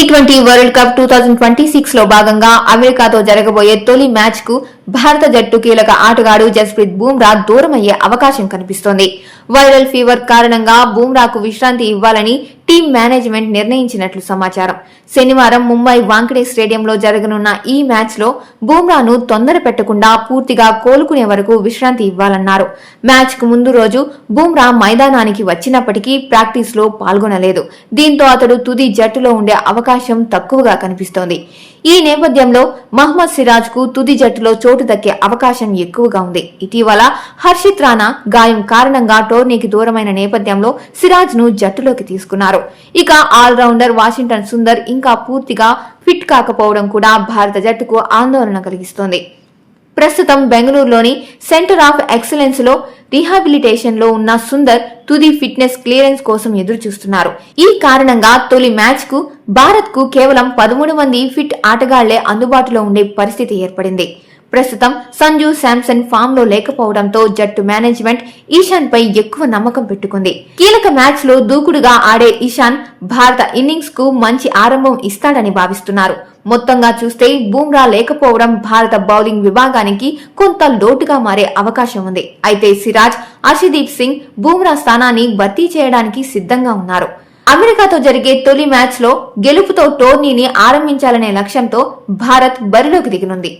T20 world cup 2026 లో భాగంగా అమెరికాతో జరగబోయే తొలి మ్యాచ్ కు భారత జట్టు కీలక ఆటగాడు జస్ప్రీత్ బుమ్రా దూరమయ్యే అవకాశం కనిపిస్తోంది. వైరల్ ఫీవర్ కారణంగా బుమ్రాకు విశ్రాంతి ఇవ్వాలని టీం మేనేజ్మెంట్ నిర్ణయించినట్లు సమాచారం. శనివారం ముంబై వాంఖడే స్టేడియంలో జరగనున్న ఈ మ్యాచ్ లో బుమ్రాను తొందర పెట్టకుండా పూర్తిగా కోలుకునే వరకు విశ్రాంతి ఇవ్వాలన్నారు. మ్యాచ్ కు ముందు రోజు బుమ్రా మైదానానికి వచ్చినప్పటికీ ప్రాక్టీస్ లో పాల్గొనలేదు. దీంతో అతడు తుది జట్టులో ఉండే అవకాశం తక్కువగా కనిపిస్తోంది. ఈ నేపథ్యంలో మహ్మద్ సిరాజ్ కు తుది జట్టులో చోటు దక్కే అవకాశం ఎక్కువగా ఉంది. ఇటీవల హర్షిత్ రాణా గాయం కారణంగా టోర్నీకి దూరమైన నేపథ్యంలో సిరాజ్ ను జట్టులోకి తీసుకున్నారు. ఇక ఆల్రౌండర్ వాషింగ్టన్ సుందర్ ఇంకా పూర్తిగా ఫిట్ కాకపోవడం కూడా భారత జట్టుకు ఆందోళన కలిగిస్తోంది. ప్రస్తుతం బెంగళూరులోని సెంటర్ ఆఫ్ ఎక్సలెన్స్ లో రీహాబిలిటేషన్ లో ఉన్న సుందర్ తుది ఫిట్నెస్ క్లియరెన్స్ కోసం ఎదురు చూస్తున్నారు. ఈ కారణంగా తొలి మ్యాచ్ కు భారత్ కు కేవలం 13 మంది ఫిట్ ఆటగాళ్లే అందుబాటులో ఉండే పరిస్థితి ఏర్పడింది. ప్రస్తుతం సంజు శాంసన్ ఫామ్ లో లేకపోవడంతో జట్టు మేనేజ్మెంట్ ఈశాన్ పై ఎక్కువ నమ్మకం పెట్టుకుంది. కీలక మ్యాచ్ లో దూకుడుగా ఆడే ఈశాన్ భారత ఇన్నింగ్స్ కు మంచి ఆరంభం ఇస్తాడని భావిస్తున్నారు. మొత్తంగా చూస్తే బుమ్రా లేకపోవడం భారత బౌలింగ్ విభాగానికి కొంత లోటుగా మారే అవకాశం ఉంది. అయితే సిరాజ్, హర్షదీప్ సింగ్ బుమ్రా స్థానాన్ని భర్తీ చేయడానికి సిద్ధంగా ఉన్నారు. అమెరికాతో జరిగే తొలి మ్యాచ్ లో గెలుపుతో టోర్నీని ఆరంభించాలనే లక్ష్యంతో భారత్ బరిలోకి దిగనుంది.